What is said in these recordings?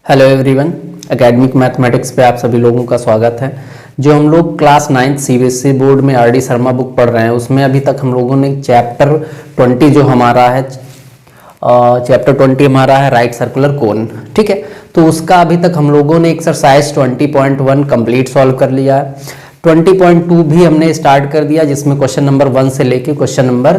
Hello everyone, academic mathematics पे आप सभी लोगों का स्वागत है। जो हम लोग क्लास 9 सीबीएसई बोर्ड में आर डी शर्मा बुक पढ़ रहे हैं, उसमें अभी तक हम लोगों ने चैप्टर 20 जो हमारा है चैप्टर 20 हमारा है राइट सर्कुलर कोन। ठीक है, तो उसका अभी तक हम लोगों ने एक्सरसाइज 20.1 कंप्लीट सॉल्व कर लिया है। 20.2 भी हमने स्टार्ट कर दिया, जिसमें क्वेश्चन नंबर 1 से लेके क्वेश्चन नंबर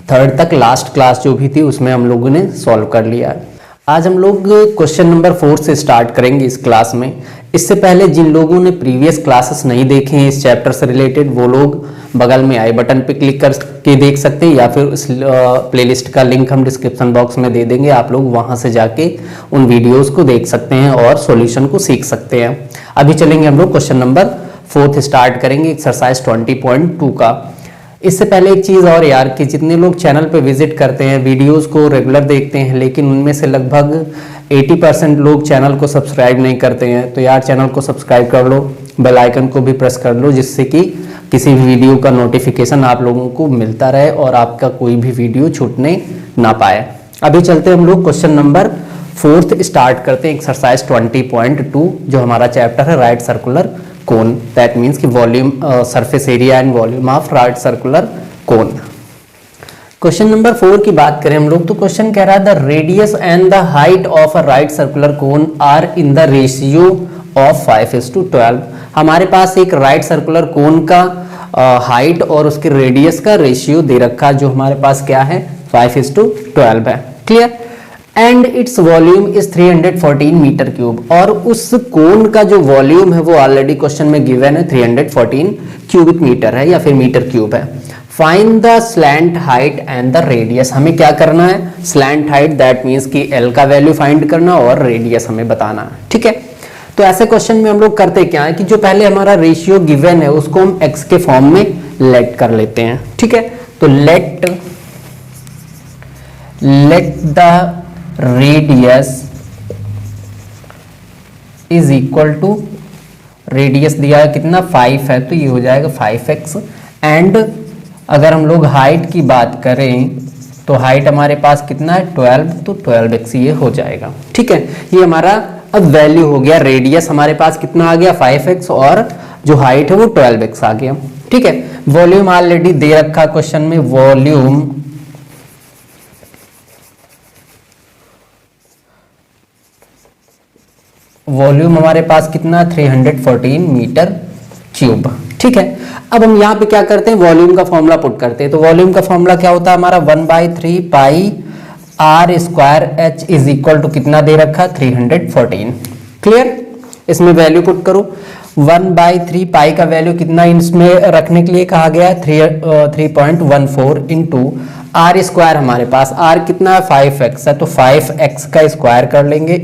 3 तक लास्ट क्लास जो भी थी उसमें हम लोगों ने सॉल्व कर लिया है। आज हम लोग क्वेश्चन नंबर 4 से स्टार्ट करेंगे इस क्लास में। इससे पहले जिन लोगों ने प्रीवियस क्लासेस नहीं देखे हैं इस चैप्टर से रिलेटेड, वो लोग बगल में आई बटन पे क्लिक करके देख सकते हैं, या फिर इस प्लेलिस्ट का लिंक हम डिस्क्रिप्शन बॉक्स में दे देंगे। आप लोग वहां से जाके उन वीडियोस को देख सकते हैं और सॉल्यूशन को सीख सकते हैं। अभी चलेंगे हम लोग क्वेश्चन नंबर 4 स्टार्ट करेंगे एक्सरसाइज 20.2 का। इससे पहले एक चीज़ और यार, कि जितने लोग चैनल पे विजिट करते हैं, वीडियोस को रेगुलर देखते हैं, लेकिन उनमें से लगभग 80% लोग चैनल को सब्सक्राइब नहीं करते हैं, तो यार चैनल को सब्सक्राइब कर लो, बेल आइकन को भी प्रेस कर लो, जिससे कि किसी भी वीडियो का नोटिफिकेशन आप लोगों को मिलता रहे और आपका कोई भी वीडियो छूटने ना पाए। अभी चलते हैं हम लोग क्वेश्चन नंबर 4 स्टार्ट करते हैं एक्सरसाइज 20.2 जो हमारा चैप्टर है right circular cone. That means कि volume surface area and volume of right circular cone. Question number 4 की बात करें हम लोग, तो क्वेश्चन कह रहा है the radius and the height of a right circular cone are in the ratio of 5:12। हमारे पास एक राइट सर्कुलर कोन का हाइट और उसके रेडियस का रेशियो दे रखा, जो हमारे पास क्या है 5:12 है। Clear? And it's volume is 314 metre cube, और उस कोन का जो वॉल्यूम है वो ऑलरेडी क्वेश्चन में गिवन है 314 क्यूबिक मीटर है या फिर मीटर क्यूब है। Find the slant height and the radius. हमें क्या करना है? स्लैंट हाइट दैट मीन्स कि एल का वैल्यू फाइंड करना और रेडियस हमें बताना है। ठीक है, तो ऐसे क्वेश्चन में हम लोग करते क्या है कि जो पहले हमारा रेशियो गिवन है उसको हम एक्स के फॉर्म में लेट कर लेते हैं। ठीक है, तो let the radius is equal to, radius दिया है कितना 5 है, तो ये हो जाएगा 5x। एंड अगर हम लोग हाइट की बात करें तो हाइट हमारे पास कितना है 12, तो 12x ये हो जाएगा। ठीक है, ये हमारा अब वैल्यू हो गया। रेडियस हमारे पास कितना आ गया 5x और जो हाइट है वो 12x आ गया। ठीक है, वॉल्यूम ऑलरेडी दे रखा क्वेश्चन में, वॉल्यूम हमारे पास कितना 314 मीटर क्यूब। ठीक है, अब हम यहाँ पे क्या करते हैं, वॉल्यूम का फॉर्मूला पुट करते हैं। तो वॉल्यूम का फॉर्मूला क्या होता है हमारा 1/3 pi r square h is equal to कितना दे रखा 314। क्लियर? इसमें वैल्यू पुट करो। 1/3 पाई का वैल्यू कितना इसमें रखने के लिए कहा गया है 3.14 इंटू आर स्क्वायर, हमारे पास आर कितना है 5x है, तो 5x का स्क्वायर कर लेंगे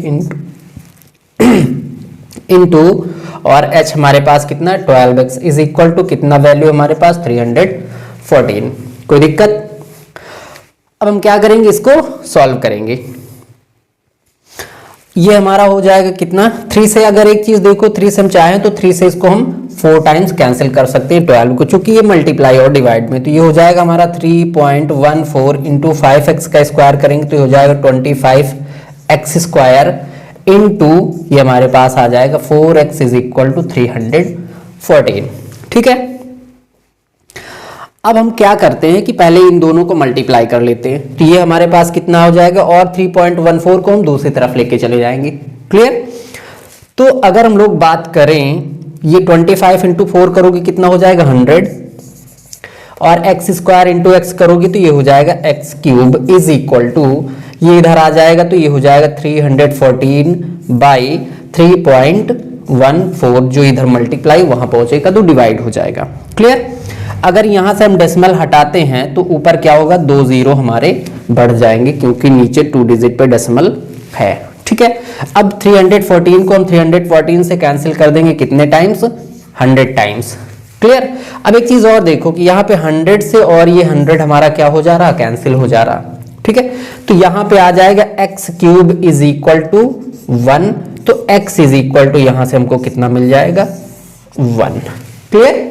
इंटू और h हमारे पास कितना है 12x इज इक्वल टू कितना वैल्यू हमारे पास 314। कोई दिक्कत? अब हम क्या करेंगे, इसको सॉल्व करेंगे। ये हमारा हो जाएगा कितना 3 से, अगर एक चीज देखो 3 से हम चाहें तो 3 से इसको हम 4 टाइम्स कैंसिल कर सकते हैं 12 को, चूंकि ये मल्टीप्लाई और डिवाइड में, तो ये हो जाएगा हमारा 3.14 इंटू 5x का स्क्वायर करेंगे तो ये हो जाएगा 25x स्क्वायर इंटू ये हमारे पास आ जाएगा 4x इज इक्वल टू 314। ठीक है, अब हम क्या करते हैं कि पहले इन दोनों को मल्टीप्लाई कर लेते हैं, तो ये हमारे पास कितना हो जाएगा, और 3.14 को हम दूसरी तरफ लेके चले जाएंगे। क्लियर? तो अगर हम लोग बात करें, ये 25 इंटू 4 करोगे कितना हो जाएगा 100, और x स्क्वायर इंटू एक्स करोगे तो ये हो जाएगा x cube is equal to, ये इधर आ जाएगा तो ये हो जाएगा 314 बाई 3.14, जो इधर मल्टीप्लाई वहां पहुंचेगा तो डिवाइड हो जाएगा। क्लियर? अगर यहां से हम डेसिमल हटाते हैं तो ऊपर क्या होगा 2 0 हमारे बढ़ जाएंगे, क्योंकि नीचे 2 डिजिट पे डेसिमल है। ठीक है, अब 314 को हम 314 से कैंसिल कर देंगे कितने टाइम्स 100 टाइम्स। क्लियर? अब एक चीज और देखो कि यहाँ पे 100 से और ये 100 हमारा क्या हो जा रहा, कैंसिल हो जा रहा। ठीक है, तो यहां पे आ जाएगा x cube is equal to 1, तो x इज इक्वल टू यहां से हमको कितना मिल जाएगा 1। क्लियर?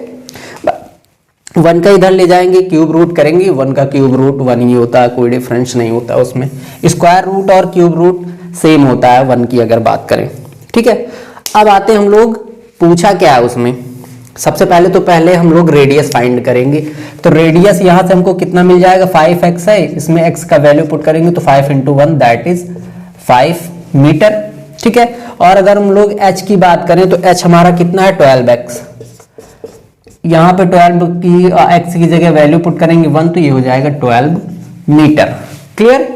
1 का इधर ले जाएंगे, क्यूब रूट करेंगे, 1 का क्यूब रूट 1 ही होता है, कोई डिफरेंस नहीं होता उसमें। स्क्वायर रूट और क्यूब रूट सेम होता है 1 की अगर बात करें। ठीक है, अब आते हैं हम लोग, पूछा क्या है उसमें। सबसे पहले हम लोग रेडियस फाइंड करेंगे। तो रेडियस यहां से हमको कितना मिल जाएगा, 5x है, इसमें x का वैल्यू पुट करेंगे तो 5 × 1 दैट इज 5 मीटर। ठीक है, और अगर हम लोग h की बात करें तो h हमारा कितना है 12x, यहाँ पे 12 की x की जगह वैल्यू पुट करेंगे 1 तो ये हो जाएगा 12 मीटर। क्लियर।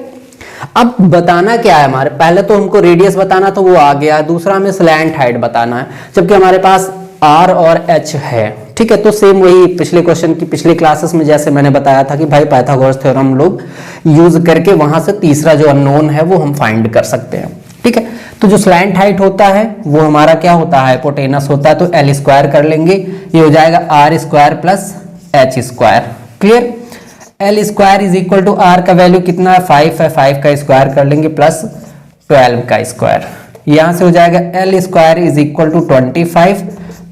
अब बताना क्या है हमारे, पहले तो हमको रेडियस बताना तो वो आ गया, दूसरा हमें स्लैंट हाइट बताना है, जबकि हमारे पास r और h है। ठीक है, तो सेम वही पिछले क्वेश्चन की पिछले क्लासेस में जैसे मैंने बताया था कि भाई पाइथागोरस थ्योरम हम लोग यूज करके वहां से तीसरा जो अननोन है वो हम फाइंड कर सकते हैं। ठीक है, तो जो स्लैंट हाइट होता है वो हमारा क्या होता है, हाइपोटेनस होता है, तो l स्क्वायर कर लेंगे, ये हो जाएगा r square plus h square. Clear. l square is equal to r का वैल्यू कितना है 5 है, 5 का स्क्वायर कर लेंगे प्लस 12 का स्क्वायर, यहां से हो जाएगा l square is equal to 25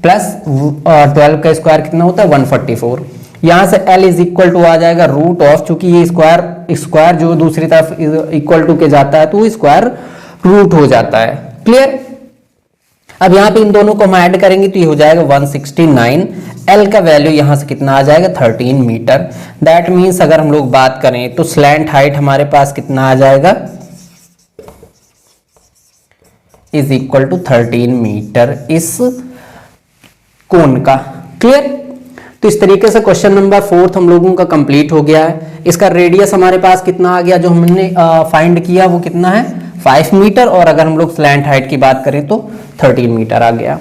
plus 12 का स्क्वायर कितना होता है 144, यहां से l इज इक्वल टू आ जाएगा रूट ऑफ, चूंकि ये स्क्वायर जो दूसरी तरफ इक्वल टू के जाता है तो वो स्क्वायर रूट हो जाता है। क्लियर। अब यहाँ पे इन दोनों को हम ऐड करेंगे तो ये हो जाएगा 169, l का वैल्यू यहां से कितना आ जाएगा 13 मीटर। दैट मीन्स अगर हम लोग बात करें तो स्लैंट हाइट हमारे पास कितना आ जाएगा, इज इक्वल टू 13 मीटर इस कोण का। क्लियर। तो इस तरीके से क्वेश्चन नंबर 4 हम लोगों का कंप्लीट हो गया है। इसका रेडियस हमारे पास कितना आ गया, जो हमने फाइंड किया वो कितना है 5 मीटर, और अगर हम लोग स्लैंट हाइट की बात करें तो 13 मीटर आ गया।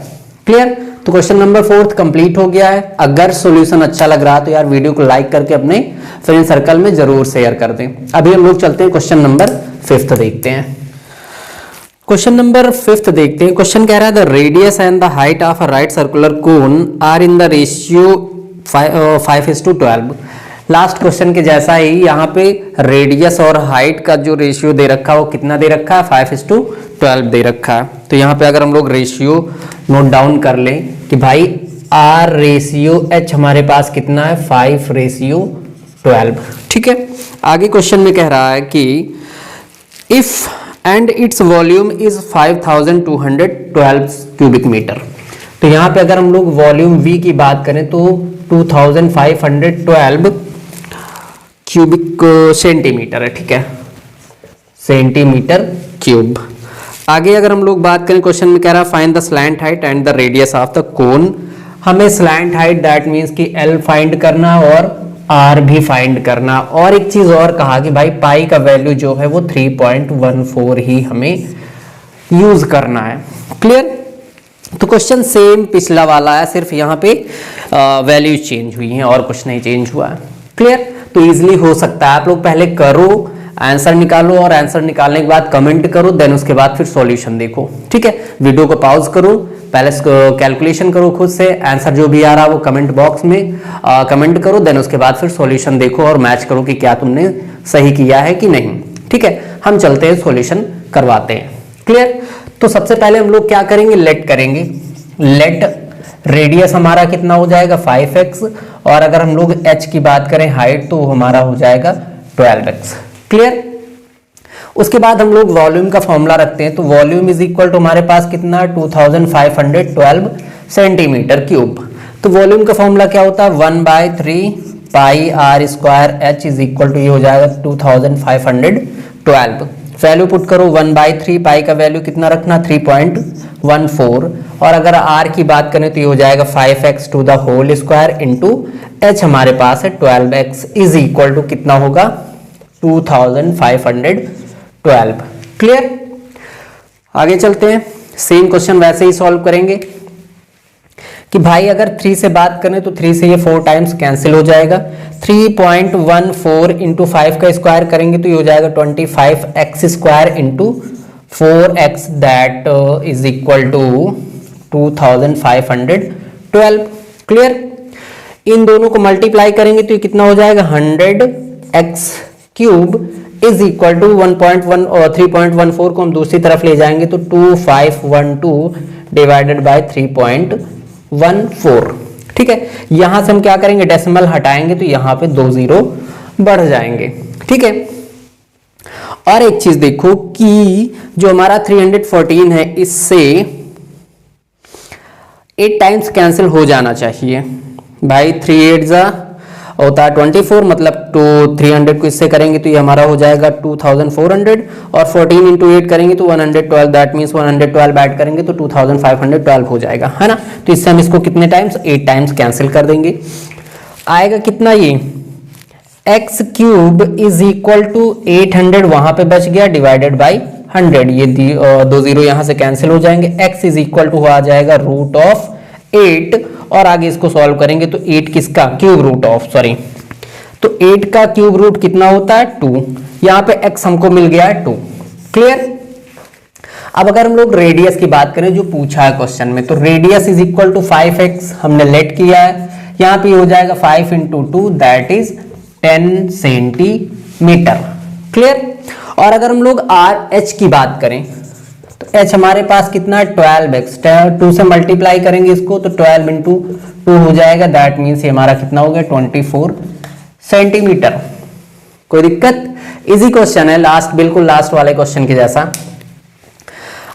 क्लियर। तो क्वेश्चन नंबर 4 कंप्लीट हो गया है। अगर सॉल्यूशन अच्छा लग रहा है तो यार वीडियो को लाइक करके अपने फ्रेंड सर्कल में जरूर शेयर कर दें। अभी हम लोग चलते हैं क्वेश्चन नंबर 5 देखते हैं। क्वेश्चन नंबर 5 देखते हैं। क्वेश्चन कह रहा है the radius and the height of a right circular cone are in the ratio 5:12। Last question के जैसा ही यहाँ पे रेडियस और हाइट का जो रेशियो दे रखा है वो कितना दे रखा है 5:12 दे रखा है। तो यहाँ पे अगर हम लोग रेशियो नोट डाउन कर लें कि भाई R रेशियो H हमारे पास कितना है 5:12। ठीक है, आगे क्वेश्चन में कह रहा है कि if and it's volume is 5212 cubic metre. तो यहाँ पे अगर हम लोग वॉल्यूम V की बात करें तो 2512 क्यूबिक सेंटीमीटर है। ठीक है, सेंटीमीटर क्यूब। आगे अगर हम लोग बात करें, क्वेश्चन में कह रहा है find the slant height and the radius of the cone. हमें स्लैंट हाइट दैट मींस कि L फाइंड करना और R भी फाइंड करना, और एक चीज और कहा कि भाई पाई का वैल्यू जो है वो 3.14 ही हमें यूज करना है। क्लियर। तो क्वेश्चन सेम पिछला वाला है, सिर्फ यहाँ पे वैल्यू चेंज हुई है और कुछ नहीं चेंज हुआ है। क्लियर। तो इजीली हो सकता है, आप लोग पहले करो, आंसर निकालो, और आंसर निकालने के बाद कमेंट करो, देन उसके बाद फिर सॉल्यूशन देखो। ठीक है, वीडियो को पॉज करो, पहले कैलकुलेशन करो खुद से, आंसर जो भी आ रहा है वो कमेंट बॉक्स में कमेंट करो, देन उसके बाद फिर सॉल्यूशन देखो और मैच करो कि क्या तुमने सही किया है कि नहीं। ठीक है, हम चलते हैं सॉल्यूशन करवाते हैं। क्लियर। तो सबसे पहले हम लोग क्या करेंगे, लेट करेंगे। लेट रेडियस हमारा कितना हो जाएगा 5x, और अगर हम लोग h की बात करें हाइट तो हमारा हो जाएगा 12x। क्लियर। उसके बाद हम लोग वॉल्यूम का फॉर्मूला रखते हैं, तो वॉल्यूम इज इक्वल टू हमारे पास कितना 2512 सेंटीमीटर क्यूब। तो वॉल्यूम का फॉर्मूला क्या होता है 1/3 pi r square h is equal to ये हो जाएगा 2512। वैल्यू पुट करो 1/3 पाई का वैल्यू कितना रखना 3.14, और अगर r की बात करें तो ये हो जाएगा 5x to the whole square into h हमारे पास है 12x इज इक्वल टू कितना होगा 2512। क्लियर। आगे चलते हैं, सेम क्वेश्चन वैसे ही सॉल्व करेंगे कि भाई अगर 3 से बात करें तो 3 से ये 4 टाइम्स कैंसिल हो जाएगा। 3.14 इंटू 5 का स्क्वायर करेंगे तो ये हो जाएगा 25x square into 4x that is equal to 2512। Clear. इन दोनों को मल्टीप्लाई करेंगे तो ये कितना हो जाएगा 100x cube is equal to 1.1 और 3.14 को हम दूसरी तरफ ले जाएंगे तो 2512 डिवाइडेड बाय 3.14। ठीक है, यहां से हम क्या करेंगे डेसिमल हटाएंगे तो यहां पे 2 जीरो बढ़ जाएंगे। ठीक है, और एक चीज देखो कि जो हमारा 314 है इससे 8 टाइम्स कैंसिल हो जाना चाहिए भाई। 3 8 जा होता है 24, मतलब 300 को इससे करेंगे तो ये हमारा हो जाएगा 2400, और 14 इंटू 8 करेंगे तो 112, दैट मीन्स 112 ऐड करेंगे तो 2512 हो जाएगा, है ना। तो इससे हम इसको कितने टाइम्स, 8 टाइम्स कैंसिल कर देंगे। आएगा कितना ये x cube is equal to 800, वहां पे बच गया, डिवाइडेड बाई 100, ये 2 जीरो यहां से कैंसिल हो जाएंगे। x इज इक्वल टू आ जाएगा रूट ऑफ 8, और आगे इसको सॉल्व करेंगे तो 8 किसका क्यूब रूट ऑफ, सॉरी, तो 8 का क्यूब रूट कितना होता है 2, यहाँ पे x हमको मिल गया है 2। क्लियर। अब अगर हम लोग रेडियस की बात करें जो पूछा है क्वेश्चन में, तो radius is equal to 5x हमने लेट किया है, यहाँ पे हो जाएगा 5 into 2 that is 10 centimetre. Clear. और अगर हम लोग RH की बात करें तो h हमारे पास कितना है 12x, 2 से मल्टीप्लाई करेंगे इसको तो 12 इंटू 2 हो जाएगा, दैट मीन्स ये हमारा कितना हो गया 24 सेंटीमीटर। कोई दिक्कत? इजी क्वेश्चन है, लास्ट, बिल्कुल लास्ट वाले क्वेश्चन के जैसा।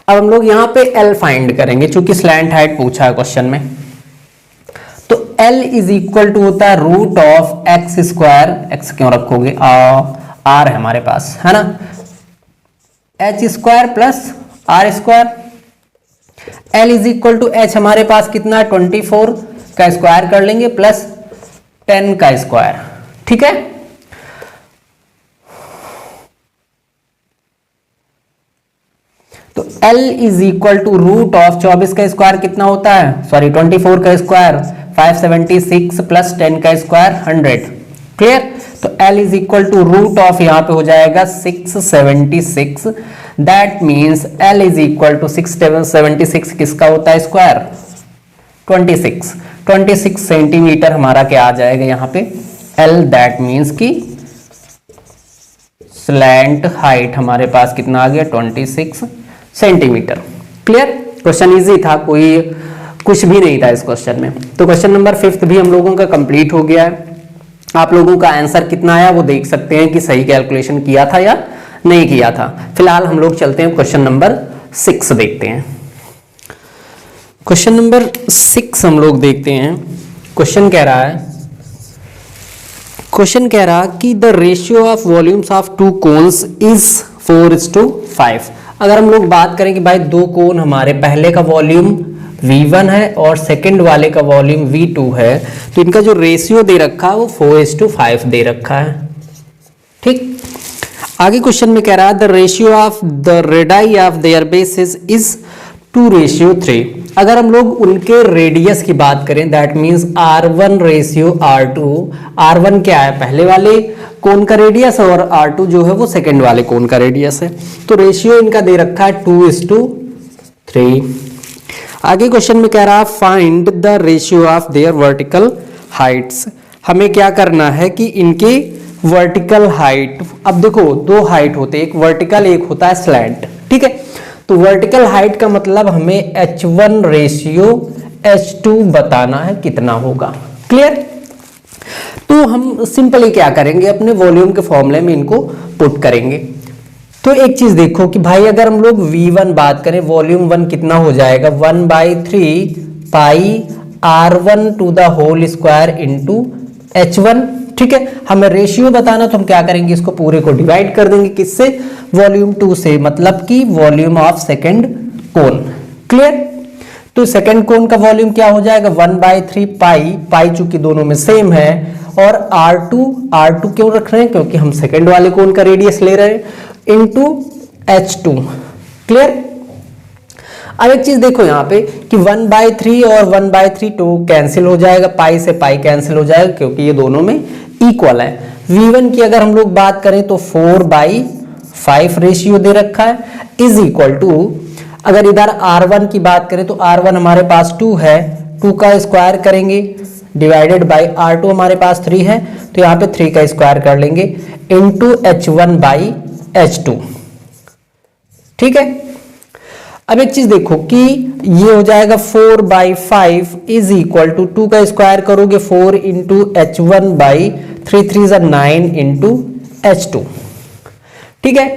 अब हम लोग यहाँ पे L फाइंड करेंगे, चूंकि स्लैंट हाइट पूछा है क्वेश्चन में, तो L इज इक्वल टू होता है root of x square, x क्यों रखोगे, R है हमारे पास, है ना, h square plus R square. L is equal to h हमारे पास कितना है 24 का स्क्वायर कर लेंगे प्लस 10 का स्क्वायर, ठीक है। तो L is equal to root of 24 का स्क्वायर कितना होता है, सॉरी 24 का स्क्वायर 576 प्लस 10 का स्क्वायर 100। क्लियर। तो L is equal to root of यहाँ पे हो जाएगा 676, that means L is equal to 676 किसका होता है स्क्वायर 26 सेंटीमीटर हमारा क्या आ जाएगा यहाँ पे L, दैट मीन्स की स्लैंट हाइट हमारे पास कितना आ गया 26 सेंटीमीटर। क्लियर। क्वेश्चन इजी था, कोई कुछ भी नहीं था इस क्वेश्चन में। तो क्वेश्चन नंबर 5 भी हम लोगों का कंप्लीट हो गया है। आप लोगों का आंसर कितना आया वो देख सकते हैं कि सही कैलकुलेशन किया था या नहीं किया था। फिलहाल हम लोग चलते हैं क्वेश्चन नंबर 6 देखते हैं। क्वेश्चन नंबर 6 हम लोग देखते हैं। क्वेश्चन कह रहा कि the ratio of volumes of 2 cones is 4:5। अगर हम लोग बात करें कि भाई 2 कोन हमारे, पहले का वॉल्यूम V1 है और सेकंड वाले का वॉल्यूम V2 है, तो इनका जो रेशियो दे रखा है वो 4:5 दे रखा है। ठीक। आगे क्वेश्चन में कह रहा है the ratio of the radii of their basis is 2:3। अगर हम लोग उनके रेडियस की बात करें दैट मींस R1:R2। R1 क्या है, पहले वाले कोन का रेडियस, और R2 जो है वो सेकंड वाले कोन का रेडियस है। तो रेशियो इनका दे रखा है 2:3। आगे क्वेश्चन में कह रहा है find the ratio of their vertical Heights. हमें क्या करना है कि इनके वर्टिकल हाइट, अब देखो 2 हाइट होते हैं, एक वर्टिकल एक होता है स्लैंट, ठीक है। तो वर्टिकल हाइट का मतलब हमें H1 रेशियो H2 बताना है कितना होगा। क्लियर। तो हम सिंपली क्या करेंगे, अपने वॉल्यूम के फॉर्मूले में इनको पुट करेंगे। तो एक चीज देखो कि भाई अगर हम लोग V1 बात करें, वॉल्यूम 1 कितना हो जाएगा 1/3 pi R1 to the whole square into H1। ठीक है। हमें रेशियो बताना तो हम क्या करेंगे, इसको पूरे को डिवाइड कर देंगे किससे, वॉल्यूम 2 से, मतलब कि volume of second cone. Clear. तो सेकंड कोन का वॉल्यूम क्या हो जाएगा 1/3 पाई चूंकि दोनों में सेम है, और R2 क्यों रख रहे हैं, क्योंकि हम सेकंड वाले कोन का रेडियस ले रहे हैं, इंटू H2। क्लियर। अब एक चीज देखो यहाँ पे कि 1/3 और 1/3 तो कैंसिल हो जाएगा, पाई से पाई कैंसिल हो जाएगा क्योंकि ये दोनों में इक्वल है। V1 की अगर हम लोग बात करें तो 4/5 रेशियो दे रखा है, इज इक्वल टू, अगर इधर R1 की बात करें तो R1 हमारे पास 2 है, 2 का स्क्वायर करेंगे डिवाइडेड बाई R2 हमारे पास 3 है, तो यहाँ पे 3 का स्क्वायर कर लेंगे इंटू H1/H2। ठीक है। अब एक चीज देखो कि ये हो जाएगा 4/5 इज इक्वल टू 2 का स्क्वायर करोगे 4 इंटू H1/3 3 9 इंटू H2। ठीक है।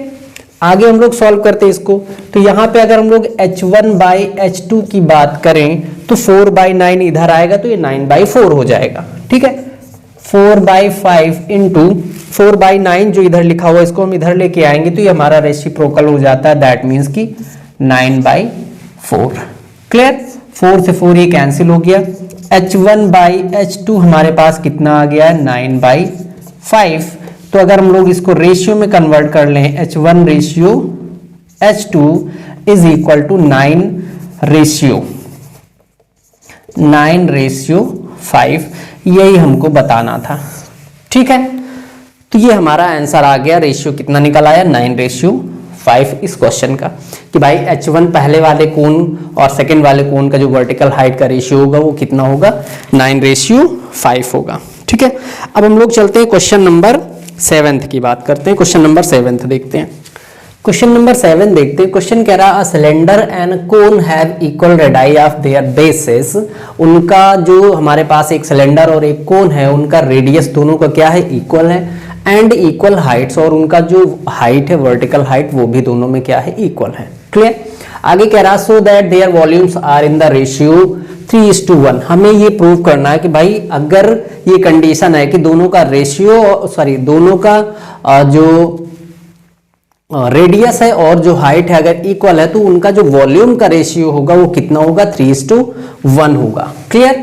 आगे हम लोग सॉल्व करते हैं इसको। तो यहाँ पे अगर हम लोग h1/h2 की बात करें तो 4/9 इधर आएगा तो ये 9/4 हो जाएगा। ठीक है, 4/5 इंटू 4/9 जो इधर लिखा हुआ है इसको हम इधर लेके आएंगे तो ये हमारा रेसिप्रोकल हो जाता है, दैट मीन्स कि 9/4। क्लियर, 4 से 4 ये कैंसिल हो गया। h1/h2 हमारे पास कितना आ गया, 9/5। तो अगर हम लोग इसको रेशियो में कन्वर्ट कर लें, h1 ratio h2 is equal to 9/5, यही हमको बताना था। ठीक है, तो ये हमारा आंसर आ गया। रेशियो कितना निकल आया, 9/5 इस क्वेश्चन का, कि भाई h1 पहले वाले कोण और सेकंड वाले कोण का जो वर्टिकल हाइट का रेशियो होगा वो कितना होगा, 9/5 होगा। ठीक है, अब हम लोग चलते हैं क्वेश्चन नंबर 7 की बात करते हैं। क्वेश्चन नंबर 7 देखते हैं। क्वेश्चन नंबर 7 देखते हैं। क्वेश्चन कह रहा है cylinder and cone have equal radii of their bases. उनका जो हमारे पास एक सिलेंडर और एक कोन है उनका रेडियस दोनों का क्या है, इक्वल है, एंड इक्वल हाइट्स, और उनका जो हाइट है वर्टिकल हाइट वो भी दोनों में क्या है, इक्वल है। क्लियर, आगे कह रहा so that their volumes are in the ratio 3:1। हमें ये प्रूव करना है कि भाई अगर ये कंडीशन है कि दोनों का रेशियो दोनों का जो रेडियस है और जो हाइट है अगर इक्वल है तो उनका जो वॉल्यूम का रेशियो होगा वो कितना होगा, 3:1 होगा। क्लियर,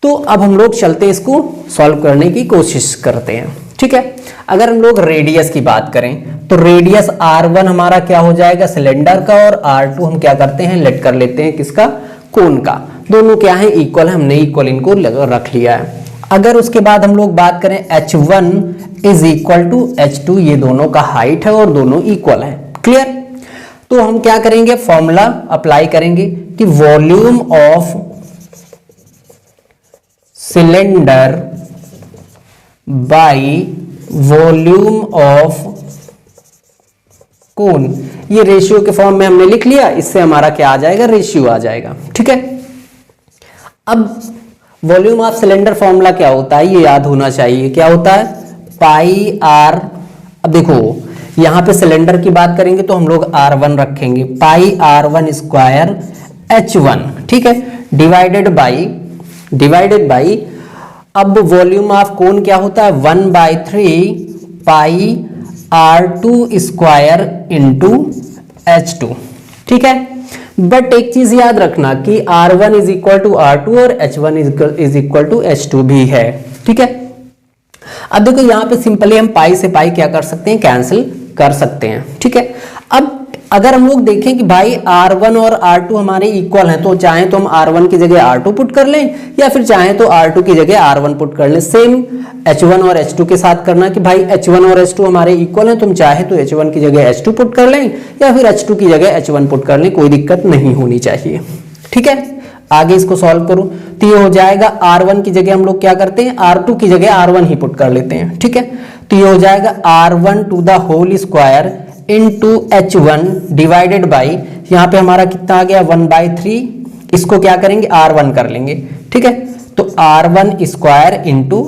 तो अब हम लोग चलते हैं इसको सॉल्व करने की कोशिश करते हैं। ठीक है, अगर हम लोग रेडियस की बात करें तो रेडियस r1 हमारा क्या हो जाएगा, सिलेंडर का, और r2 हम क्या करते हैं, लेट कर लेते हैं किसका, कोन का। दोनों क्या है, इक्वल है, हमने इक्वल इनको रख लिया है। अगर उसके बाद हम लोग बात करें h1 is equal to h2, ये दोनों का हाइट है और दोनों इक्वल है। क्लियर, तो हम क्या करेंगे, फॉर्मूला अप्लाई करेंगे कि volume of cylinder by volume of कोन, ये रेशियो के फॉर्म में हमने लिख लिया, इससे हमारा क्या आ जाएगा, रेशियो आ जाएगा। ठीक है, अब वॉल्यूम ऑफ सिलेंडर फॉर्मूला क्या होता है ये याद होना चाहिए, क्या होता है, पाई आर। अब देखो यहां पे सिलेंडर की बात करेंगे तो हम लोग r1 रखेंगे, पाई r1 स्क्वायर h1। ठीक है, डिवाइडेड बाई अब वॉल्यूम ऑफ कोन क्या होता है, 1/3 पाई r2 स्क्वायर इंटू h2। ठीक है, बट एक चीज याद रखना कि r1 is equal to r2 और h1 is equal to h2 भी है। ठीक है, अब देखो यहाँ पे सिंपली हम पाई से पाई क्या कर सकते हैं, कैंसिल कर सकते हैं। ठीक है, अब अगर हम लोग देखें कि भाई r1 और r2 हमारे इक्वल हैं तो चाहे तो हम r1 की जगह r2 पुट कर लें या फिर चाहे तो r2 की जगह r1 पुट कर लें। सेम h1 और h2 के साथ करना कि भाई h1 और h2 हमारे इक्वल हैं, तुम चाहे तो h1 की जगह h2 पुट कर लें या फिर h2 की जगह h1 पुट कर लें, कोई दिक्कत नहीं होनी चाहिए। ठीक है, आगे इसको सॉल्व करो तो ये हो जाएगा r1 की जगह हम लोग क्या करते हैं, r2 की जगह r1 ही पुट कर लेते हैं। ठीक है, तो ये हो जाएगा r1 to the whole square into h1 divided by, यहाँ पे हमारा कितना आ गया, 1/3, इसको क्या करेंगे, r1 कर लेंगे। ठीक है, तो r1 स्क्वायर इंटू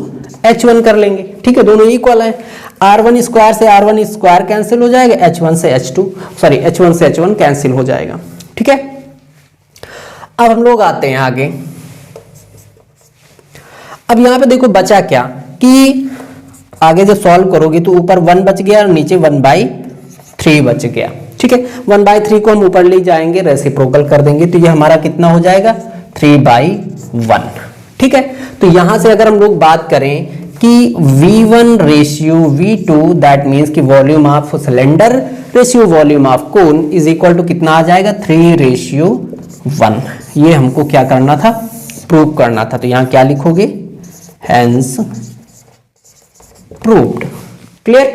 h1 कर लेंगे। ठीक है, दोनों इक्वल है, r1 स्क्वायर से r1 स्क्वायर कैंसिल हो जाएगा, h1 से h1 कैंसिल हो जाएगा। ठीक है, अब हम लोग आते हैं आगे। अब यहां पे देखो बचा क्या कि आगे जब सॉल्व करोगे तो ऊपर 1 बच गया और नीचे 1/3 बच गया। ठीक है, 1/3 को हम ऊपर ले जाएंगे, रेसिप्रोकल कर देंगे तो ये हमारा कितना हो जाएगा, 3/1। ठीक है, तो यहां से अगर हम लोग बात करें कि V1 ratio V2 that means कि volume of cylinder ratio volume of cone is equal to कितना आ जाएगा, 3:1। ये हमको क्या करना था, प्रूव करना था। तो यहां क्या लिखोगे, हेंस प्रूव्ड। क्लियर,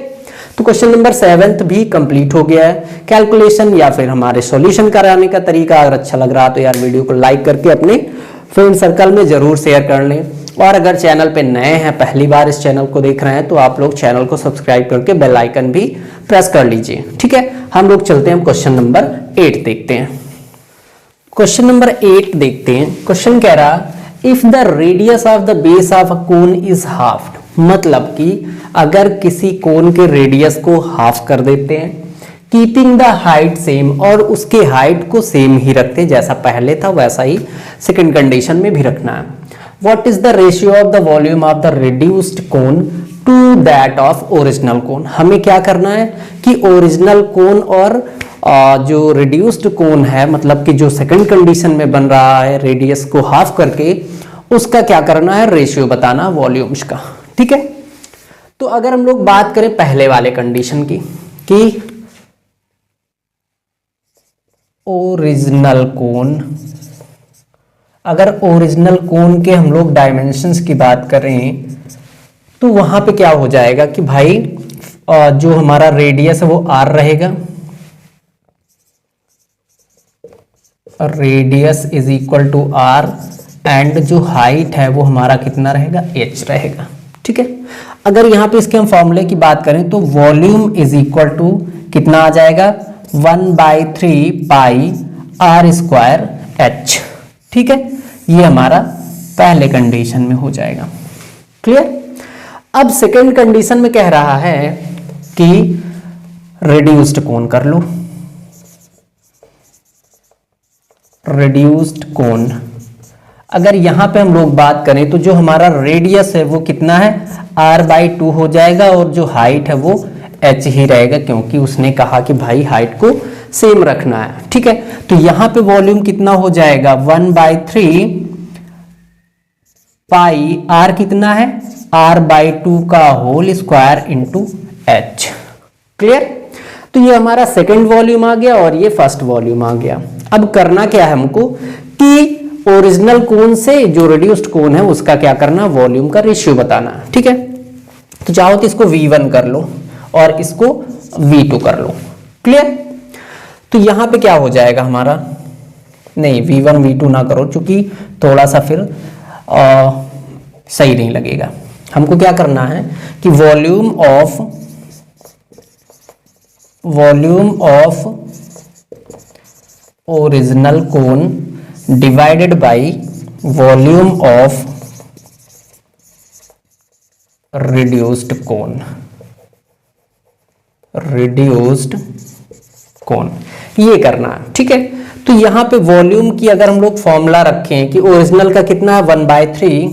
तो क्वेश्चन नंबर 7 भी कंप्लीट हो गया है। कैलकुलेशन या फिर हमारे सॉल्यूशन कराने का तरीका अगर अच्छा लग रहा तो यार वीडियो को लाइक करके अपने फ्रेंड सर्कल में जरूर शेयर कर लें, और अगर चैनल पे नए हैं, पहली बार इस चैनल को देख रहे हैं तो आप लोग चैनल को सब्सक्राइब करके बेल आइकन भी प्रेस कर लीजिए। ठीक है, हम लोग चलते हैं क्वेश्चन नंबर 8 देखते हैं। क्वेश्चन नंबर 8 देखते हैं। क्वेश्चन कह रहा if the radius of the base of a cone is half, मतलब कि अगर किसी कोन के रेडियस को हाफ कर देते हैं कीपिंग द हाइट सेम, और उसके हाइट को सेम ही रखते, जैसा पहले था वैसा ही सेकंड कंडीशन में भी रखना है। What is the ratio of the volume of the reduced cone to that of original cone. हमें क्या करना है कि ओरिजिनल कोन और जो रिड्यूस्ड कोन है, मतलब कि जो सेकंड कंडीशन में बन रहा है रेडियस को हाफ करके, उसका क्या करना है, रेशियो बताना वॉल्यूम्स का। ठीक है, तो अगर हम लोग बात करें पहले वाले कंडीशन की कि ओरिजिनल कोन, अगर ओरिजिनल कोन के हम लोग डायमेंशंस की बात करें तो वहां पे क्या हो जाएगा कि भाई जो हमारा रेडियस है वो r रहेगा, radius is equal to r, and जो हाइट है वो हमारा कितना रहेगा, h रहेगा। ठीक है, अगर यहाँ पे इसके हम फॉर्मूले की बात करें तो वॉल्यूम इज इक्वल टू कितना आ जाएगा, 1/3 पाई r स्क्वायर h। ठीक है, ये हमारा पहले कंडीशन में हो जाएगा। क्लियर। अब सेकेंड कंडीशन में कह रहा है कि रिड्यूस्ड कोन कर लो। रिड्यूस्ड कोन, अगर यहां पे हम लोग बात करें तो जो हमारा रेडियस है वो कितना है, r/2 हो जाएगा, और जो हाइट है वो h ही रहेगा, क्योंकि उसने कहा कि भाई हाइट को सेम रखना है। ठीक है, तो यहां पे वॉल्यूम कितना हो जाएगा, 1/3 पाई r कितना है, r/2 का whole square into h। Clear. तो ये हमारा सेकंड वॉल्यूम आ गया और ये फर्स्ट वॉल्यूम आ गया। अब करना क्या है हमको कि ओरिजिनल कोन से जो रिड्यूस्ड कोन है उसका क्या करना, वॉल्यूम का रेशियो बताना। ठीक है, तो चाहो तो इसको V1 कर लो और इसको V2 कर लो। क्लियर। तो यहां पे क्या हो जाएगा हमारा, नहीं V1 V2 ना करो, क्योंकि थोड़ा सा फिर सही नहीं लगेगा। हमको क्या करना है कि volume of original cone divided by volume of reduced cone, ये करना है। ठीक है, तो यहां पे वॉल्यूम की अगर हम लोग फॉर्मूला रखें कि ओरिजिनल का कितना है, 1/3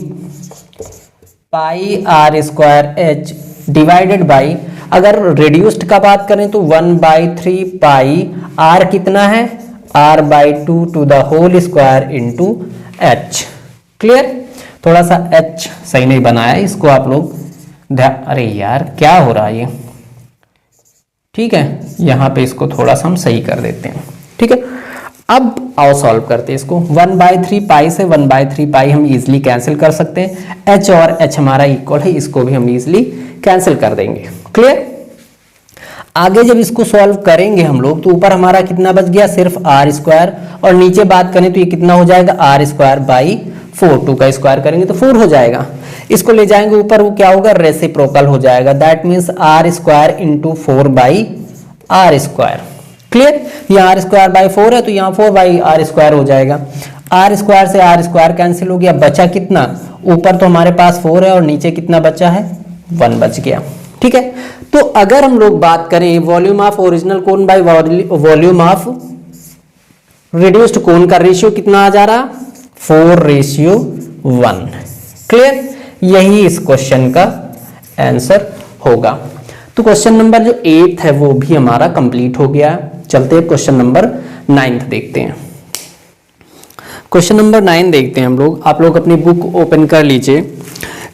pi r square h divided by, अगर रिड्यूस्ड का बात करें तो 1/3 पाई r कितना है, r/2 to the whole square into h। Clear. थोड़ा सा h सही नहीं बनाया, इसको आप लोग अरे यार क्या हो रहा है ये। ठीक है, यहां पे इसको थोड़ा सा हम सही कर देते हैं। ठीक है, अब आओ सॉल्व करते हैं इसको। 1/3 पाई से 1/3 पाई हम इजीली कैंसिल कर सकते हैं, h और h हमारा इक्वल है, इसको भी हम इजीली कैंसिल कर देंगे। क्लियर। आगे जब इसको सॉल्व करेंगे हम लोग तो ऊपर हमारा कितना बच गया, सिर्फ r स्क्वायर, और नीचे बात करें तो ये कितना हो जाएगा, r स्क्वायर बाई 4, 2 का स्क्वायर करेंगे तो 4 हो जाएगा। इसको ले जाएंगे ऊपर, वो क्या होगा, रेसिप्रोकल हो जाएगा, that means r square into 4 by r square. Clear. यहाँ r स्क्वायर बाई 4 है तो यहाँ 4 बाई r स्क्वायर हो जाएगा, r स्क्वायर से r स्क्वायर कैंसिल हो गया, बचा कितना, ऊपर तो हमारे पास 4 है और नीचे कितना बचा है, 1 बच गया। ठीक है, तो अगर हम लोग बात करें volume of original cone by volume of reduced cone का रेशियो कितना आ जा रहा, 4:1। क्लियर। यही इस क्वेश्चन का आंसर होगा। तो क्वेश्चन नंबर जो 8 है वो भी हमारा कंप्लीट हो गया। चलते हैं क्वेश्चन नंबर 9 देखते हैं। क्वेश्चन नंबर 9 देखते हैं हम लोग, आप लोग अपनी बुक ओपन कर लीजिए।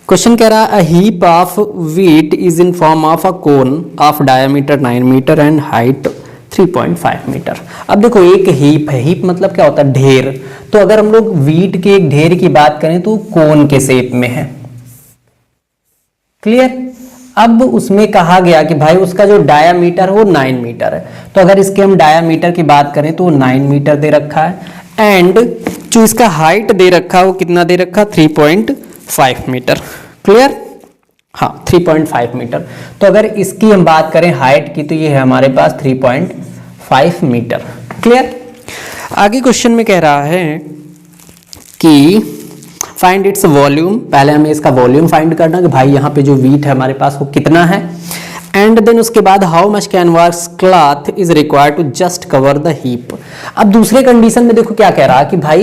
क्वेश्चन कह रहा है a heap of wheat is in form of a cone of diameter 9 metre and height 3.5 metre. अब देखो एक हीप है, हीप मतलब क्या होता है, ढेर। तो अगर हम लोग व्हीट के एक ढेर की बात करें तो कोन के शेप में है। क्लियर। अब उसमें कहा गया कि भाई उसका जो डायामीटर वो 9 मीटर है, तो अगर इसके हम डायामीटर की बात करें तो 9 मीटर दे रखा है, एंड जो इसका हाइट दे रखा है वो कितना दे रखा, 3.5 मीटर। क्लियर। हाँ 3.5 मीटर। तो अगर इसकी हम बात करें हाइट की तो ये है हमारे पास 3.5 मीटर। क्लियर। आगे क्वेश्चन में कह रहा है कि फाइंड इट्स वॉल्यूम, पहले हमें इसका वॉल्यूम फाइंड करना कि भाई यहाँ पे जो व्हीट है हमारे पास वो कितना है, एंड देन उसके बाद how much canvas cloth is required to just cover the heap. अब दूसरे कंडीशन में देखो क्या कह रहा है कि भाई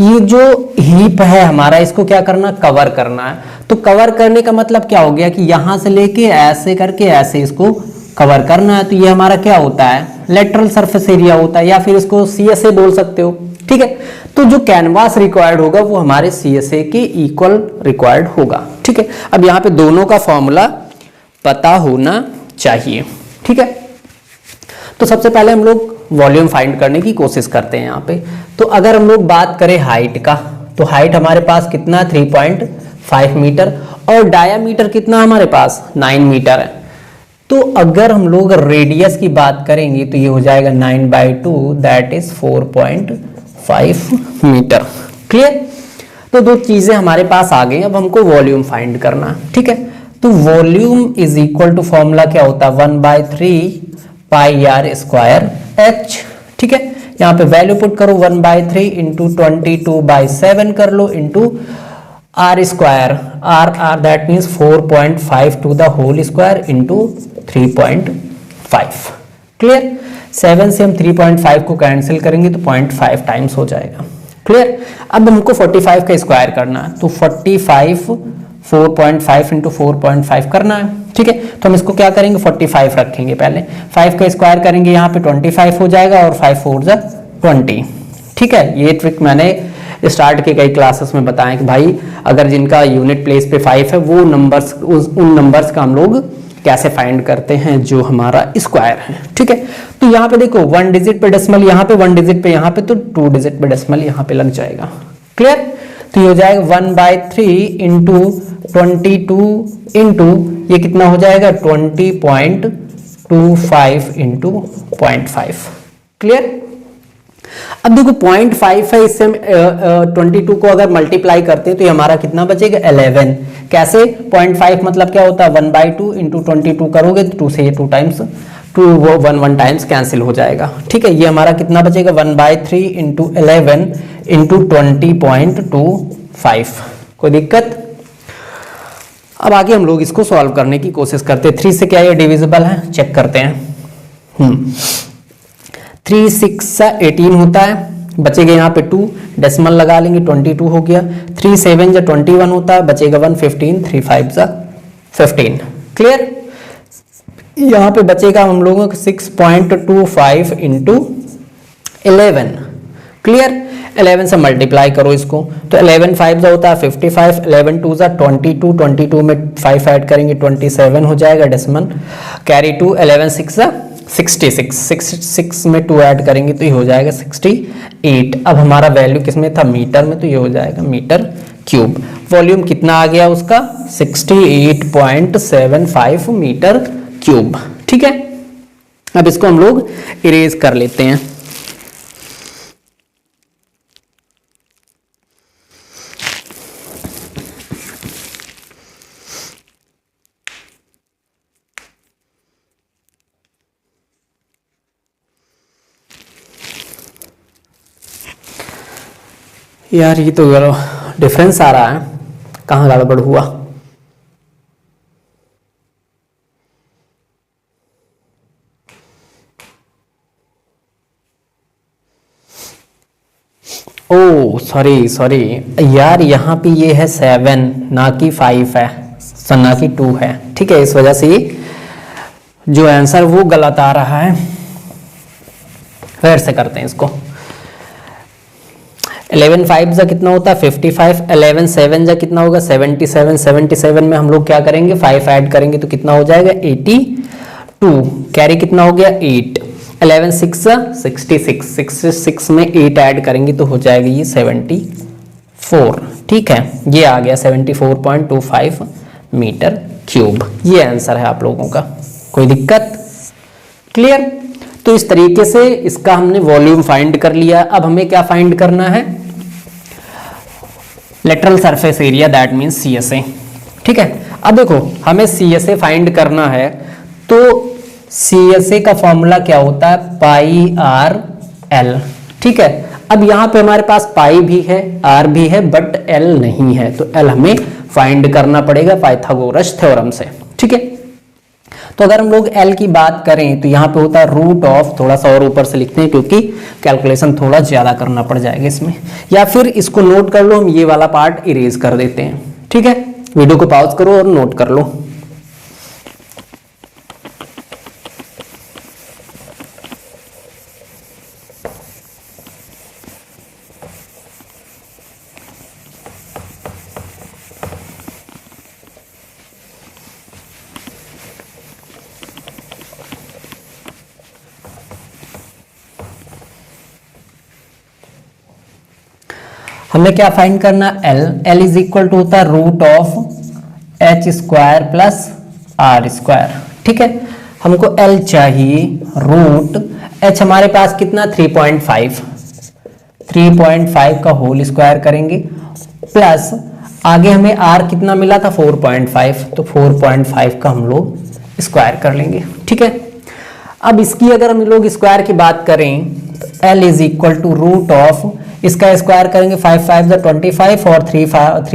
ये जो हीप है हमारा, इसको क्या करना, कवर करना है। तो कवर करने का मतलब क्या हो गया कि यहां से लेके ऐसे करके ऐसे इसको कवर करना है। तो ये हमारा क्या होता है, लेटरल सरफेस एरिया होता है, या फिर इसको CSA बोल सकते हो। ठीक है, तो जो कैनवास रिक्वायर्ड होगा वो हमारे CSA के इक्वल रिक्वायर्ड होगा। ठीक है, अब यहाँ पे दोनों का फॉर्मूला पता होना चाहिए। ठीक है, तो सबसे पहले हम लोग वॉल्यूम फाइंड करने की कोशिश करते हैं यहाँ पे। तो अगर हम लोग बात करें हाइट का, तो हाइट हमारे पास कितना 3.5 मीटर और डायामीटर कितना हमारे पास 9 मीटर है। तो अगर हम लोग रेडियस की बात करेंगे तो ये हो जाएगा 9/2 दैट इज 4.5 मीटर। क्लियर, तो दो चीजें हमारे पास आ गई। अब हमको वॉल्यूम फाइंड करना। ठीक है, तो volume is equal to formula क्या होता है 1/3 पाई आर स्क्वायर एच। ठीक है, यहाँ पे वैल्यू पुट करो 1/3 इंटू 22/7 कर लो into r square, r that means 4.5 to the whole square into 3.5। Clear, 7 से हम 3.5 को कैंसिल करेंगे तो 0.5 टाइम्स हो जाएगा। क्लियर, अब हमको 45 का स्क्वायर करना है, तो 45 4.5 इंटू 4.5 करना है। ठीक है, तो हम इसको क्या करेंगे 45 रखेंगे, पहले 5 का स्क्वायर करेंगे, यहाँ पे 25 हो जाएगा और 5 4 जा 20। ठीक है, ये ट्रिक मैंने स्टार्ट के कई क्लासेस में बताया कि भाई अगर जिनका यूनिट प्लेस पे 5 है वो नंबर्स, उन नंबर्स का हम लोग कैसे फाइंड करते हैं जो हमारा स्क्वायर है। ठीक है, तो यहाँ पे देखो 1 डिजिट पे डेसिमल, यहाँ पे 1 डिजिट पे, यहाँ पे तो 2 डिजिट पे डेसिमल यहाँ पे लग जाएगा। क्लियर, तो ये हो जाएगा 1/3 इंटू 22 इंटू ये कितना हो जाएगा 20.25 इंटू 0.5। क्लियर, अब देखो 0.5 है, इससे हम 22 को अगर मल्टीप्लाई करते हैं तो ये हमारा कितना बचेगा 11। कैसे, 0.5 मतलब क्या होता है 1/2 इंटू 22 करोगे तो 2 से ये 2 टाइम्स 1 टाइम्स कैंसिल हो जाएगा। ठीक है, ये हमारा कितना बचेगा 1/3 इंटू 11 इंटू 20.25। कोई दिक्कत। अब आगे हम लोग इसको सॉल्व करने की कोशिश करते हैं। 3 से क्या ये डिविजिबल है, चेक करते हैं। 3 6 18 होता है, बचेगा यहाँ पे 2, डेसिमल लगा लेंगे 22 हो गया। 3 7 जा 21 होता है, बचेगा 1 15, 3 5 जा 15। क्लियर, यहाँ पे बचेगा हम लोगों को 6.25 इंटू 11। क्लियर, 11 से मल्टीप्लाई करो इसको, तो 11 5 होता है 55, 11 2 22, 22 में 5 ऐड करेंगे 27 हो जाएगा, डेसिमल कैरी 2, 11 6 66, 66 में 2 ऐड करेंगे तो ये हो जाएगा 68। अब हमारा वैल्यू किसमें था, मीटर में, तो ये हो जाएगा मीटर क्यूब। वॉल्यूम कितना आ गया उसका 68.75 मीटर क्यूब। ठीक है, अब इसको हम लोग इरेज कर लेते हैं। यार ये तो डिफरेंस आ रहा है, कहाँ गड़बड़ हुआ। ओ सॉरी यार, यहाँ पे ये है 7 ना कि 5 है, ना कि 2 है। ठीक है, इस वजह से जो आंसर वो गलत आ रहा है। फिर से करते हैं इसको। 11 5 जा कितना होता है 55, 11 7 जा कितना होगा 77, 77 में हम लोग क्या करेंगे 5 ऐड करेंगे तो कितना हो जाएगा 82, कैरी कितना हो गया 8, 11 6 जा 66, 66 में 8 ऐड करेंगे तो हो जाएगा ये 74। ठीक है, ये आ गया 74.25 मीटर क्यूब। ये आंसर है आप लोगों का, कोई दिक्कत। क्लियर, तो इस तरीके से इसका हमने वॉल्यूम फाइंड कर लिया। अब हमें क्या फाइंड करना है, lateral surface area that means CSA। ठीक है, अब देखो हमें CSA फाइंड करना है, तो CSA का फॉर्मूला क्या होता है पाई आर एल। ठीक है, अब यहाँ पे हमारे पास पाई भी है आर भी है बट एल नहीं है, तो एल हमें फाइंड करना पड़ेगा पाइथागोरस थ्योरम से। ठीक है, तो अगर हम लोग L की बात करें तो यहाँ पे होता है रूट ऑफ, थोड़ा सा और ऊपर से लिखते हैं क्योंकि कैलकुलेशन थोड़ा ज़्यादा करना पड़ जाएगा इसमें, या फिर इसको नोट कर लो, हम ये वाला पार्ट इरेज कर देते हैं। ठीक है, वीडियो को पॉज करो और नोट कर लो। हमें क्या फाइंड करना, L इज इक्वल टू होता है root of H square plus R square. ठीक है, हमको L चाहिए, रूट H हमारे पास कितना 3.5 का होल स्क्वायर करेंगे, प्लस आगे हमें R कितना मिला था 4.5, तो 4.5 का हम लोग स्क्वायर कर लेंगे। ठीक है, अब इसकी अगर हम लोग स्क्वायर की बात करें तो L is equal to root of, इसका स्क्वायर करेंगे 5 5 जा 25 और 3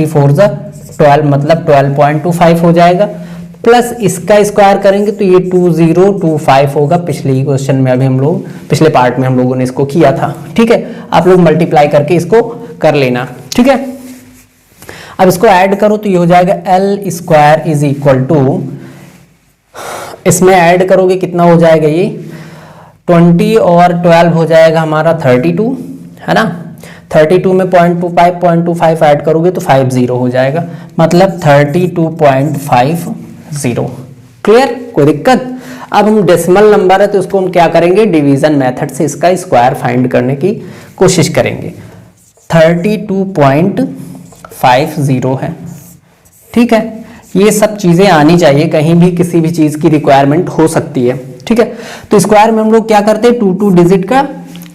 4 जा 12, मतलब 12.25 हो जाएगा, प्लस इसका स्क्वायर करेंगे तो ये 2025 होगा। पिछले क्वेश्चन में अभी हम लोग, पिछले पार्ट में हम लोगों ने इसको किया था। ठीक है, आप लोग मल्टीप्लाई करके इसको कर लेना। ठीक है, अब इसको ऐड करो तो ये हो जाएगा L square is equal to, इसमें ऐड करोगे कितना हो जाएगा, ये 20 और 12 हो जाएगा हमारा 32, है ना। 32 में 0.25 ऐड करोगे तो 50 हो जाएगा, मतलब 32.50। क्लियर, कोई दिक्कत। अब हम डेसिमल नंबर है तो उसको हम क्या करेंगे, डिवीजन मेथड से इसका स्क्वायर फाइंड करने की कोशिश करेंगे। 32.50 है। ठीक है, ये सब चीजें आनी चाहिए, कहीं भी किसी भी चीज की रिक्वायरमेंट हो सकती है। ठीक है, तो स्क्वायर में हम लोग क्या करते हैं, 2 डिजिट का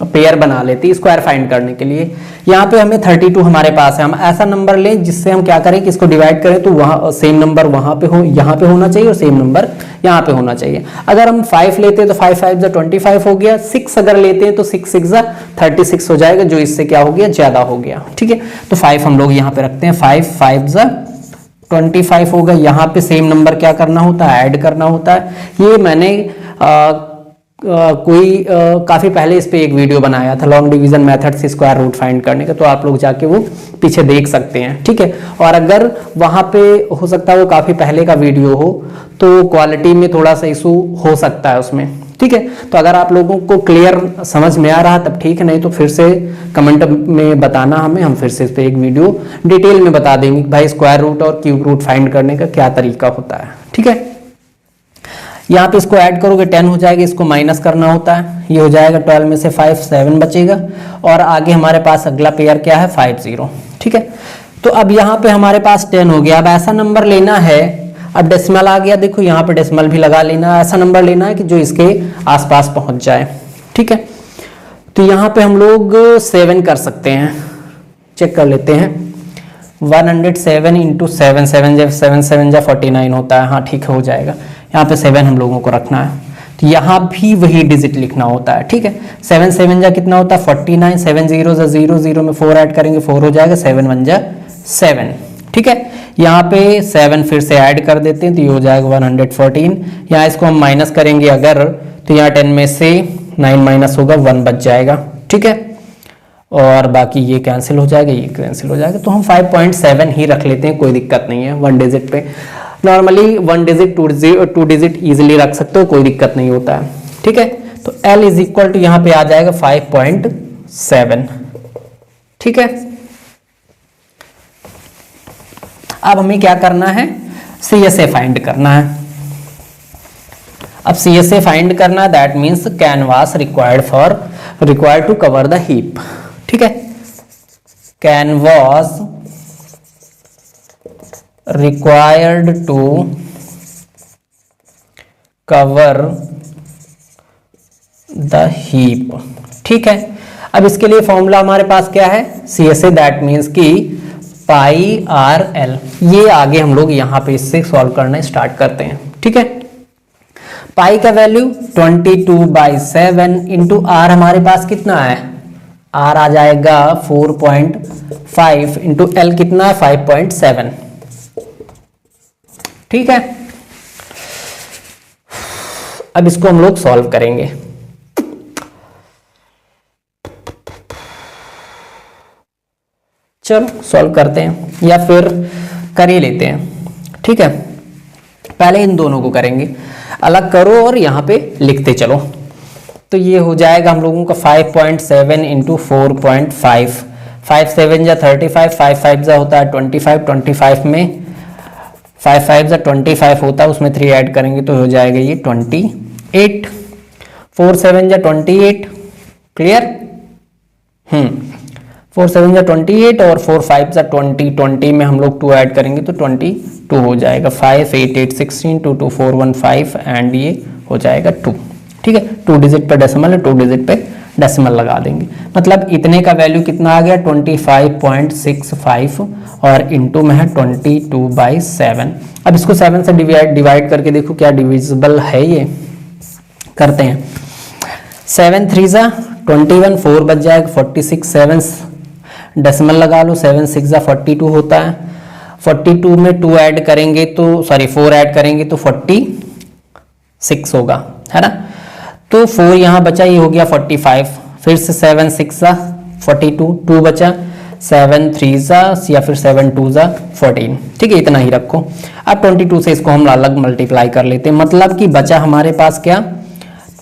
पेयर बना लेते हैं स्क्वायर फाइंड करने के लिए। यहाँ पे हमें 32 हमारे पास है, हम ऐसा नंबर लें जिससे हम क्या करें कि इसको डिवाइड करें तो वहाँ सेम नंबर वहाँ पे हो, यहाँ पे होना चाहिए, और सेम नंबर यहाँ पे होना चाहिए। अगर हम 5 लेते हैं तो 5 5 जा 25 हो गया, 6 अगर लेते हैं तो 6 6 जा 36 हो जाएगा, जो इससे क्या हो गया, ज्यादा हो गया। ठीक है, तो 5 हम लोग यहाँ पे रखते हैं, 5 5 जा 25 होगा। यहाँ पे सेम नंबर क्या करना होता है, ऐड करना होता है। ये मैंने काफी पहले इस पे एक वीडियो बनाया था, लॉन्ग डिवीजन मेथड से स्क्वायर रूट फाइंड करने का, तो आप लोग जाके वो पीछे देख सकते हैं। ठीक है, और अगर वहां पे हो सकता है वो काफी पहले का वीडियो हो तो क्वालिटी में थोड़ा सा इशू हो सकता है उसमें। ठीक है, तो अगर आप लोगों को क्लियर समझ में आ रहा तब ठीक है, नहीं तो फिर से कमेंट में बताना हमें, हम फिर से इस पे एक वीडियो डिटेल में बता देंगे भाई स्क्वायर रूट और क्यूब रूट फाइंड करने का क्या तरीका होता है। ठीक है, यहाँ पे इसको ऐड करोगे 10 हो जाएगा, इसको माइनस करना होता है, ये हो जाएगा 12 में से 5 7 बचेगा, और आगे हमारे पास अगला पेयर क्या है 50। ठीक है, तो अब यहाँ पे हमारे पास 10 हो गया। अब ऐसा नंबर लेना है, अब डेसिमल आ गया, देखो यहाँ पे डेसिमल भी लगा लेना, ऐसा नंबर लेना है कि जो इसके आसपास पहुंच जाए। ठीक है, तो यहाँ पे हम लोग 7 कर सकते हैं, चेक कर लेते हैं। 107 इंटू 7 7 7 जा 49 होता है, हाँ ठीक है हो जाएगा। यहाँ पे 7 हम लोगों को रखना है, तो यहाँ भी वही डिजिट लिखना होता है। ठीक है, 7 7 जा कितना होता है 49, 7 0 जा 0 0 में 4 ऐड करेंगे 4 हो जाएगा, 7 1 जा 7। ठीक है, यहाँ पे 7 फिर से ऐड कर देते हैं तो ये हो जाएगा 114। यहाँ इसको हम माइनस करेंगे अगर, तो यहाँ 10 में से 9 माइनस होगा 1 बच जाएगा। ठीक है, और बाकी ये कैंसिल हो जाएगा, ये कैंसिल हो जाएगा, तो हम 5.7 ही रख लेते हैं, कोई दिक्कत नहीं है। 1 डिजिट पे नॉर्मली 1 डिजिट 2 डिजिट इजीली रख सकते हो, कोई दिक्कत नहीं होता है। ठीक है, तो L इज इक्वल टू यहाँ पे आ जाएगा 5.7। ठीक है, अब हमें क्या करना है, CSA फाइंड करना है। अब CSA फाइंड करना है, that means canvas required to cover the heap. ठीक है, canvas required to cover the heap. ठीक है, अब इसके लिए फॉर्मूला हमारे पास क्या है, CSA, दैट मीन्स की पाई आर एल। ये आगे हम लोग यहाँ पे इससे सॉल्व करना स्टार्ट करते हैं। ठीक है, पाई का वैल्यू 22/7 इंटू आर हमारे पास कितना है, आर आ जाएगा 4.5 इंटू एल कितना है 5.7। ठीक है, अब इसको हम लोग सॉल्व करेंगे। चलो सॉल्व करते हैं या फिर कर ही लेते हैं, ठीक है। पहले इन दोनों को करेंगे, अलग करो और यहाँ पे लिखते चलो। तो ये हो जाएगा हम लोगों का 5.7 इंटू 4.5, 5 7 जा 35, 5 5 जा होता है 25, 25 में 5 5 जा 25 होता है, उसमें 3 ऐड करेंगे तो हो जाएगा ये 28, 4 7 जा 28, क्लियर। 4 7 जा 28 और 4 5 जा 20, 20 में हम लोग 2 ऐड करेंगे तो 22 हो जाएगा। 5 8 8 16 2 2 4 1 5 एंड ये हो जाएगा 2, ठीक है। 2 डिजिट पे डेसिमल है, 2 डिजिट पे डेसिमल लगा देंगे, मतलब इतने का वैल्यू कितना आ गया 25.65 और इनटू में है 22/7। अब इसको 7 से डिवाइड करके देखो क्या डिविजिबल है, ये करते हैं। 7 3 जा 21, 4 बच जाएगा 46, 7 डेसिमल लगा लो, 7 6 जा 42 होता है। 42 में 2 ऐड करेंगे तो 4 ऐड करेंगे तो 46 होगा, है ना। तो 4 यहाँ बचा, ये हो गया 45, फिर से 7 6 जा 42, 2 बचा, 7 3 जा या फिर 7 2 जा 14, ठीक है, इतना ही रखो। अब 22 से इसको हम अलग मल्टीप्लाई कर लेते हैं, मतलब कि बचा हमारे पास क्या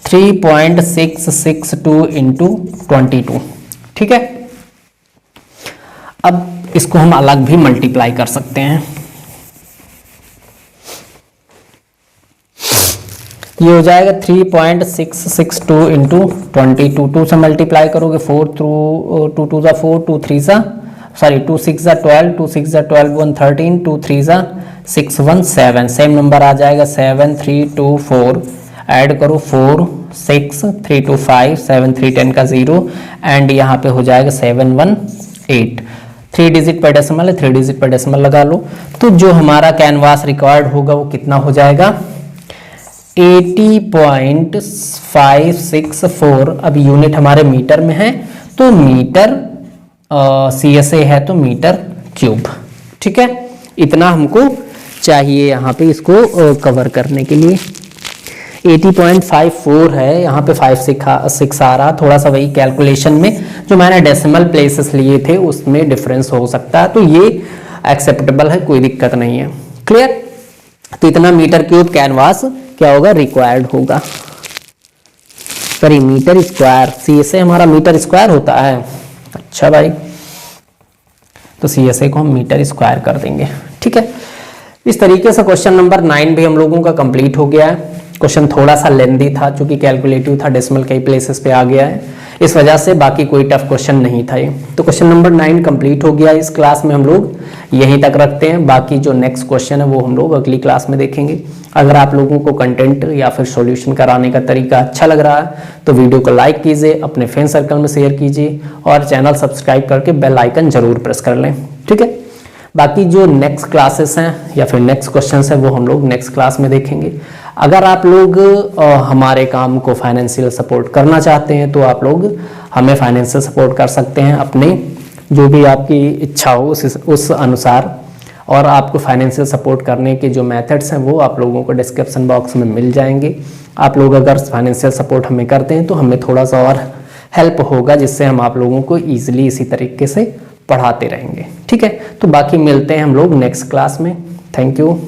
3.662 इंटू 22, ठीक है। अब इसको हम अलग भी मल्टीप्लाई कर सकते हैं, ये हो जाएगा 3.662 इंटू 22, 2 से मल्टीप्लाई करोगे 4 थ्रू 2 2 जा 4, 2 3 जा 2 6 जा 12, 2 6 जा 12 1 13, 2 3 जा 6 1 7, सेम नंबर आ जाएगा 7 3 2 4, ऐड करो 4 6 3 2 5 7 3 10 का 0 एंड यहाँ पे हो जाएगा 7 1 8। 3 डिजिट पर डेसिमल है, 3 डिजिट पर डेसिमल लगा लो। तो जो हमारा कैनवास रिक्वायर्ड होगा वो कितना हो जाएगा 80.564। अब यूनिट हमारे मीटर में है तो मीटर CSA है तो मीटर क्यूब, ठीक है। इतना हमको चाहिए यहाँ पे इसको कवर करने के लिए। 80.54 है, यहाँ पे 5 6 आ रहा, थोड़ा सा वही कैलकुलेशन में जो मैंने डेसिमल प्लेसेस लिए थे उसमें डिफरेंस हो सकता है, तो ये एक्सेप्टेबल है, कोई दिक्कत नहीं है, क्लियर। तो इतना मीटर क्यूब कैनवास क्या होगा रिक्वायर्ड होगा, सॉरी मीटर स्क्वायर, CSA हमारा मीटर स्क्वायर होता है। अच्छा भाई, तो CSA को हम मीटर स्क्वायर कर देंगे, ठीक है। इस तरीके से क्वेश्चन नंबर 9 भी हम लोगों का कंप्लीट हो गया है। क्वेश्चन थोड़ा सा लेंदी था क्योंकि कैलकुलेटिव था, डेसिमल कई प्लेसेस पे आ गया है, इस वजह से बाकी कोई टफ क्वेश्चन नहीं था ये। तो क्वेश्चन नंबर 9 कंप्लीट हो गया। इस क्लास में हम लोग यहीं तक रखते हैं, बाकी जो नेक्स्ट क्वेश्चन है वो हम लोग अगली क्लास में देखेंगे। अगर आप लोगों को कंटेंट या फिर सॉल्यूशन कराने का तरीका अच्छा लग रहा है तो वीडियो को लाइक कीजिए, अपने फ्रेंड सर्कल में शेयर कीजिए और चैनल सब्सक्राइब करके बेल आइकन जरूर प्रेस कर लें, ठीक है। बाकी जो नेक्स्ट क्लासेस हैं या फिर नेक्स्ट क्वेश्चंस हैं वो हम लोग नेक्स्ट क्लास में देखेंगे। अगर आप लोग हमारे काम को फाइनेंशियल सपोर्ट करना चाहते हैं तो आप लोग हमें फाइनेंशियल सपोर्ट कर सकते हैं, अपने जो भी आपकी इच्छा हो उस अनुसार। और आपको फाइनेंशियल सपोर्ट करने के जो मेथड्स हैं वो आप लोगों को डिस्क्रिप्शन बॉक्स में मिल जाएंगे। आप लोग अगर फाइनेंशियल सपोर्ट हमें करते हैं तो हमें थोड़ा सा और हेल्प होगा, जिससे हम आप लोगों को ईजिली इसी तरीके से पढ़ाते रहेंगे, ठीक है। तो बाकी मिलते हैं हम लोग नेक्स्ट क्लास में। Thank you.